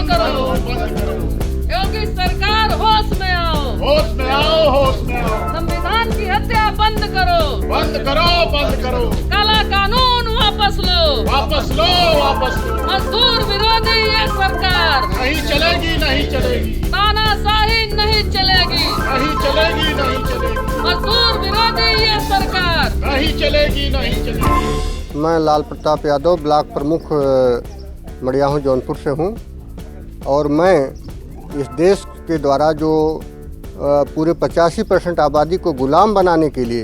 करो। योगी सरकार होश में आओ, होश में आओ, होश में आओ। संविधान की हत्या बंद करो, बंद करो, बंद करो। काला कानून वापस लो, वापस लो, वापस लो। मजदूर विरोधी ये सरकार नहीं चलेगी, नहीं चलेगी, तानाशाही नहीं चलेगी, नहीं चलेगी, नहीं चलेगी, मजदूर विरोधी ये सरकार नहीं चलेगी, नहीं चलेगी। मैं लाल प्रताप यादव ब्लॉक प्रमुख मड़ियाहू जौनपुर से हूँ और मैं इस देश के द्वारा जो पूरे 85% आबादी को गुलाम बनाने के लिए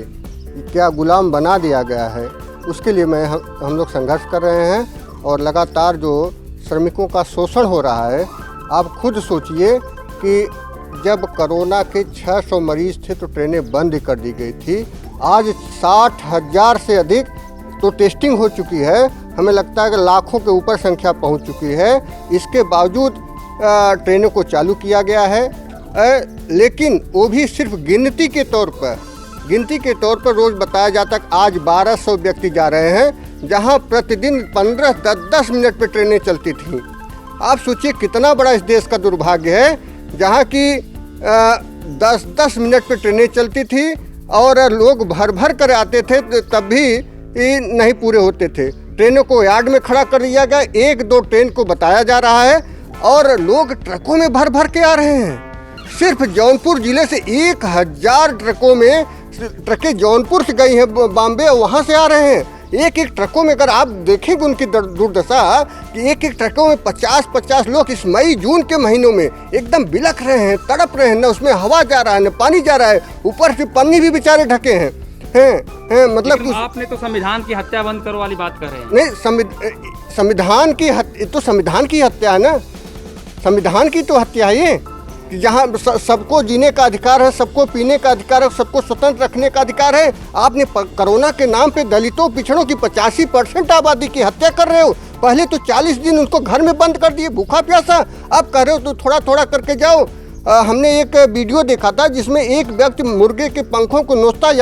क्या गुलाम बना दिया गया है, उसके लिए हम लोग संघर्ष कर रहे हैं। और लगातार जो श्रमिकों का शोषण हो रहा है, आप खुद सोचिए कि जब कोरोना के 600 मरीज थे तो ट्रेनें बंद कर दी गई थी। आज 60,000 से अधिक तो टेस्टिंग हो चुकी है, हमें लगता है कि लाखों के ऊपर संख्या पहुंच चुकी है। इसके बावजूद ट्रेनों को चालू किया गया है, लेकिन वो भी सिर्फ गिनती के तौर पर रोज़ बताया जाता है कि आज 1200 व्यक्ति जा रहे हैं, जहां प्रतिदिन 15-10 मिनट पर ट्रेनें चलती थीं। आप सोचिए कितना बड़ा इस देश का दुर्भाग्य है, जहां की 10-10 मिनट पर ट्रेनें चलती थी और लोग भर भर कर आते थे, तब भी नहीं पूरे होते थे। ट्रेनों को यार्ड में खड़ा कर दिया गया, 1-2 ट्रेन को बताया जा रहा है और लोग ट्रकों में भर भर के आ रहे हैं। सिर्फ जौनपुर जिले से 1000 ट्रकों में ट्रकें जौनपुर से गई हैं बॉम्बे, वहाँ से आ रहे हैं। एक ट्रकों में अगर आप देखेंगे उनकी दुर्दशा कि एक ट्रकों में 50-50 लोग इस मई जून के महीनों में एकदम बिलख रहे हैं, तड़प रहे हैं। न उसमें हवा जा रहा है, न पानी जा रहा है, ऊपर से पन्नी भी बेचारे ढके हैं। मतलब आपने तो संविधान की हत्या बंद करो वाली बात कर रहे हैं। नहीं, संविधान की हत्या तो संविधान की हत्या है ना, संविधान की तो हत्या है ये कि जहाँ सबको जीने का अधिकार है, सबको पीने का अधिकार है, सबको स्वतंत्र रखने का अधिकार है। आपने कोरोना के नाम पे दलितों पिछड़ों की 85% आबादी की हत्या कर रहे हो। पहले तो 40 दिन उनको घर में बंद कर दिए, भूखा प्यासा। अब कह रहे हो तो थोड़ा थोड़ा करके जाओ। हमने एक वीडियो देखा था जिसमें एक व्यक्ति मुर्गे के पंखों को नोचता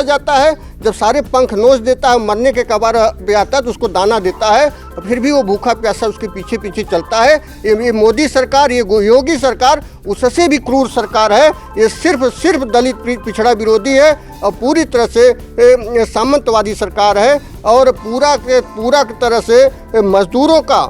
जाता है। जब सारे पंख नोच देता है, मरने के कगार पे आता है तो उसको दाना देता है, फिर भी वो भूखा प्यासा उसके पीछे पीछे चलता है। ये मोदी सरकार, ये योगी सरकार उससे भी क्रूर सरकार है। ये सिर्फ दलित पिछड़ा विरोधी है और पूरी तरह से सामंतवादी सरकार है और पूरा तरह से मजदूरों का,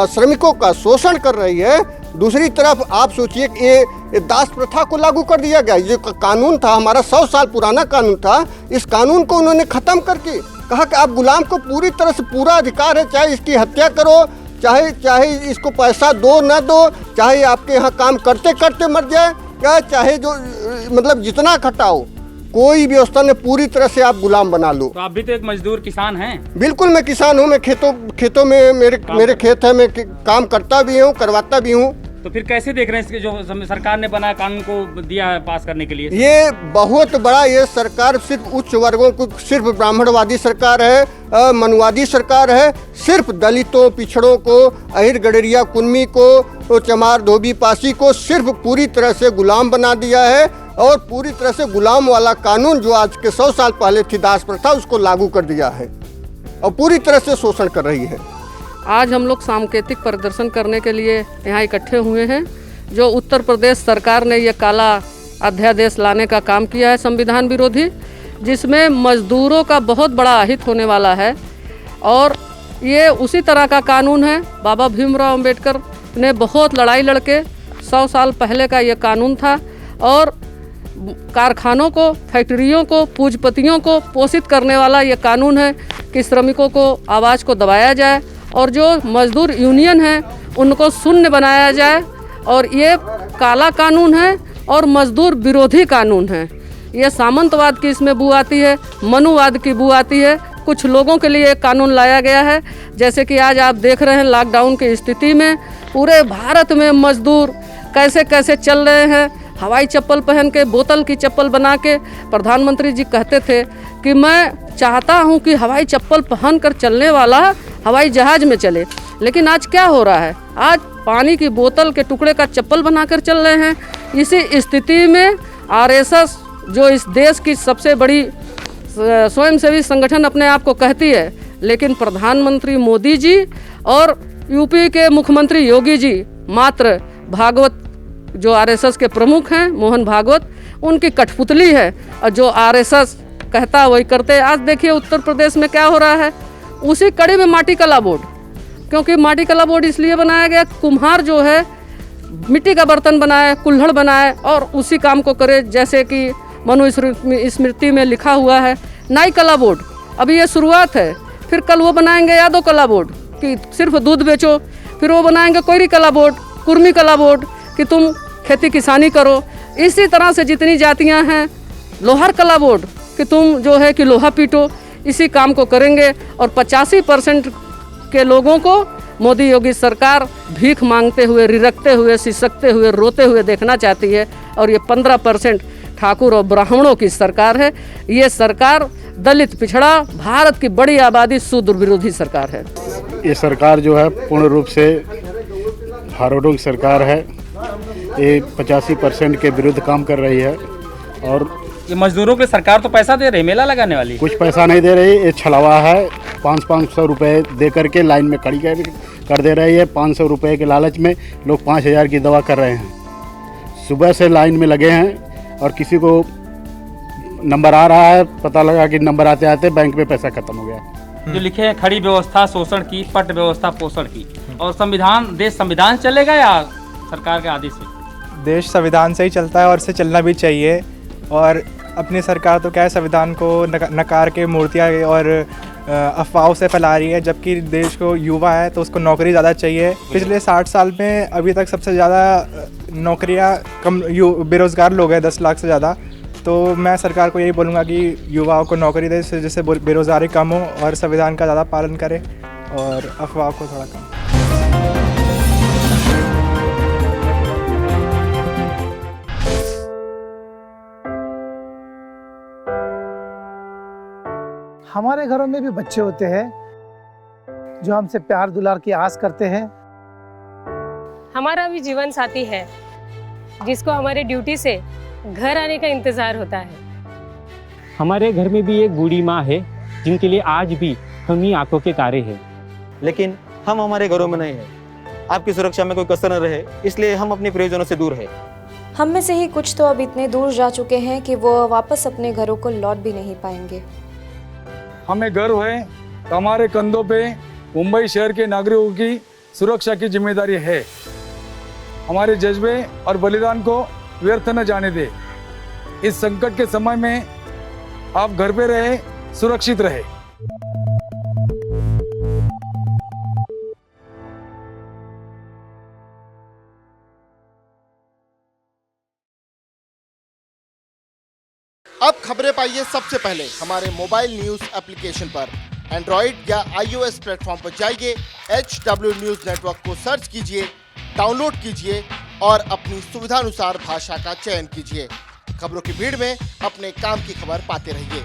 श्रमिकों का शोषण कर रही है। दूसरी तरफ आप सोचिए कि ये दास प्रथा को लागू कर दिया गया। ये कानून था हमारा 100 साल पुराना कानून था, इस कानून को उन्होंने ख़त्म करके कहा कि आप गुलाम को पूरी तरह से पूरा अधिकार है, चाहे इसकी हत्या करो, चाहे इसको पैसा दो न दो, चाहे आपके यहाँ काम करते करते मर जाए, या चाहे जो मतलब जितना खटाओ, कोई व्यवस्था ने पूरी तरह से आप गुलाम बना लो। तो आप भी तो एक मजदूर किसान हैं। बिल्कुल, मैं किसान हूँ। मैं खेतों में मेरे खेत है, मैं काम करता भी हूँ, करवाता भी हूँ। तो फिर कैसे देख रहे हैं इसके जो सरकार ने बनाया कानून को दिया है पास करने के लिए? ये बहुत बड़ा, ये सरकार सिर्फ उच्च वर्गों को, सिर्फ ब्राह्मणवादी सरकार है, मनुवादी सरकार है। सिर्फ दलितों पिछड़ों को, अहिर गडरिया कुन्मी को, चमार धोबी पासी को सिर्फ पूरी तरह से गुलाम बना दिया है और पूरी तरह से गुलाम वाला कानून जो आज के 100 साल पहले थी दास प्रथा, उसको लागू कर दिया है और पूरी तरह से शोषण कर रही है। आज हम लोग सांकेतिक प्रदर्शन करने के लिए यहाँ इकट्ठे हुए हैं। जो उत्तर प्रदेश सरकार ने ये काला अध्यादेश लाने का काम किया है संविधान विरोधी, जिसमें मजदूरों का बहुत बड़ा अहित होने वाला है और ये उसी तरह का कानून है। बाबा भीमराव अंबेडकर ने बहुत लड़ाई लड़के 100 साल पहले का ये कानून था और कारखानों को, फैक्ट्रियों को, पूंजीपतियों को पोषित करने वाला ये कानून है कि श्रमिकों को आवाज़ को दबाया जाए और जो मजदूर यूनियन है उनको शून्य बनाया जाए। और ये काला कानून है और मजदूर विरोधी कानून है। ये सामंतवाद की इसमें बू आती है, मनुवाद की बू आती है। कुछ लोगों के लिए कानून लाया गया है, जैसे कि आज आप देख रहे हैं लॉकडाउन की स्थिति में पूरे भारत में मजदूर कैसे कैसे चल रहे हैं। हवाई चप्पल पहन के, बोतल की चप्पल बना के प्रधानमंत्री जी कहते थे कि मैं चाहता हूं कि हवाई चप्पल पहनकर चलने वाला हवाई जहाज में चले, लेकिन आज क्या हो रहा है? आज पानी की बोतल के टुकड़े का चप्पल बनाकर चल रहे हैं। इसी स्थिति में आरएसएस, जो इस देश की सबसे बड़ी स्वयंसेवी संगठन अपने आप को कहती है, लेकिन प्रधानमंत्री मोदी जी और यूपी के मुख्यमंत्री योगी जी मात्र भागवत जो आरएसएस के प्रमुख हैं मोहन भागवत उनकी कठपुतली है और जो आरएसएस कहता वही करते। आज देखिए उत्तर प्रदेश में क्या हो रहा है, उसी कड़ी में माटी कला बोर्ड, क्योंकि माटी कला बोर्ड इसलिए बनाया गया, कुम्हार जो है मिट्टी का बर्तन बनाए, कुल्हड़ बनाए और उसी काम को करे, जैसे कि मनुस्मृति में लिखा हुआ है। नाई कला बोर्ड अभी ये शुरुआत है, फिर कल वो बनाएंगे यादव कला बोर्ड कि सिर्फ दूध बेचो, फिर वो बनाएंगे कोयरी कला बोर्ड, कुर्मी कला बोर्ड कि तुम खेती किसानी करो। इसी तरह से जितनी जातियां हैं, लोहार कला बोर्ड कि तुम जो है कि लोहा पीटो, इसी काम को करेंगे। और 85% के लोगों को मोदी योगी सरकार भीख मांगते हुए, रिरकते हुए, सिसकते हुए, रोते हुए देखना चाहती है। और ये 15% ठाकुर और ब्राह्मणों की सरकार है। ये सरकार दलित पिछड़ा भारत की बड़ी आबादी शूद्र विरोधी सरकार है। ये सरकार जो है पूर्ण रूप से हारोडों की सरकार है। ये 85% के विरुद्ध काम कर रही है। और ये मजदूरों के सरकार तो पैसा दे रही है, मेला लगाने वाली कुछ पैसा नहीं दे रही, ये छलावा है। 500 रुपये दे करके लाइन में खड़ी कर दे रही है। 500 रुपये के लालच में लोग 5000 की दवा कर रहे हैं। सुबह से लाइन में लगे हैं और किसी को नंबर आ रहा है, पता लगा कि नंबर आते आते बैंक में पैसा खत्म हो गया। जो लिखे हैं खड़ी व्यवस्था शोषण की, पट व्यवस्था पोषण की। और संविधान, देश संविधान चलेगा या सरकार के आदेश से? देश संविधान से ही चलता है और इससे चलना भी चाहिए। और अपनी सरकार तो क्या है, संविधान को नकार के मूर्तियाँ और अफवाहों से फैला रही है, जबकि देश को युवा है तो उसको नौकरी ज़्यादा चाहिए। पिछले 60 साल में अभी तक सबसे ज़्यादा नौकरियाँ कम बेरोज़गार लोग हैं, 10 लाख से ज़्यादा। तो मैं सरकार को यही बोलूँगा कि युवाओं को नौकरी दे, जिससे बेरोज़गारी कम हो और संविधान का ज़्यादा पालन करे और अफवाह को थोड़ा कम। हमारे घरों में भी बच्चे होते हैं जो हमसे प्यार दुलार की आस करते हैं। हमारा भी जीवन साथी है जिसको हमारे ड्यूटी से घर आने का इंतजार होता है। हमारे घर में भी एक बूढ़ी माँ है जिनके लिए आज भी हम ही आंखों के तारे हैं। लेकिन हम हमारे घरों में नहीं हैं। आपकी सुरक्षा में कोई कसर न रहे, इसलिए हम अपने प्रियजनों से दूर हैं। हम में से ही कुछ तो अब इतने दूर जा चुके हैं कि वो वापस अपने घरों को लौट भी नहीं पाएंगे। हमें गर्व है कि हमारे कंधों पे मुंबई शहर के नागरिकों की सुरक्षा की जिम्मेदारी है। हमारे जज्बे और बलिदान को व्यर्थ न जाने दे। इस संकट के समय में आप घर पे रहे, सुरक्षित रहे। अब खबरें पाइए सबसे पहले हमारे मोबाइल न्यूज एप्लीकेशन पर। एंड्रॉइड या iOS प्लेटफॉर्म पर जाइए, HW न्यूज नेटवर्क को सर्च कीजिए, डाउनलोड कीजिए और अपनी सुविधानुसार भाषा का चयन कीजिए। खबरों की भीड़ में अपने काम की खबर पाते रहिए।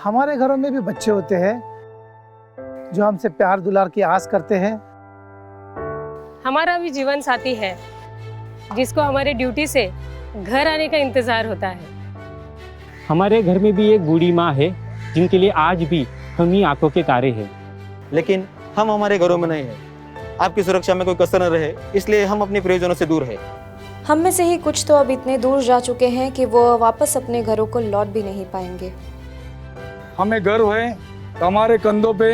हमारे घरों में भी बच्चे होते हैं जो हमसे प्यार दुलार की आस करते हैं। हमारा भी जीवन साथी है जिसको हमारे ड्यूटी से घर आने का इंतजार होता है। हमारे घर में भी एक बूढ़ी माँ है जिनके लिए आज भी हम ही आंखों के तारे हैं। लेकिन हम हमारे घरों में नहीं हैं। आपकी सुरक्षा में कोई कसर न रहे, इसलिए हम अपने प्रियजनों से दूर हैं। हम में से ही कुछ तो अब इतने दूर जा चुके हैं कि वो वापस अपने घरों को लौट भी नहीं पाएंगे। हमें गर्व है कि हमारे कंधों पे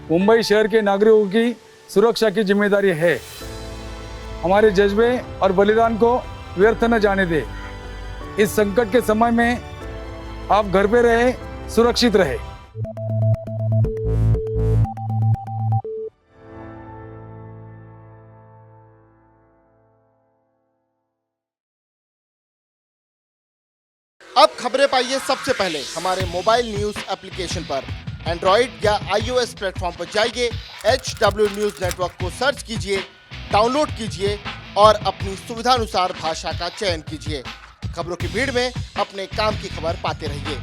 मुंबई शहर के नागरिकों की सुरक्षा की जिम्मेदारी है। हमारे जज्बे और बलिदान को व्यर्थ न जाने दे। इस संकट के समय में आप घर पे रहे, सुरक्षित रहे। अब खबरें पाइए सबसे पहले हमारे मोबाइल न्यूज एप्लीकेशन पर। एंड्रॉइड या iOS प्लेटफॉर्म पर जाइए, HW न्यूज नेटवर्क को सर्च कीजिए, डाउनलोड कीजिए और अपनी सुविधानुसार भाषा का चयन कीजिए। खबरों की भीड़ में अपने काम की खबर पाते रहिए।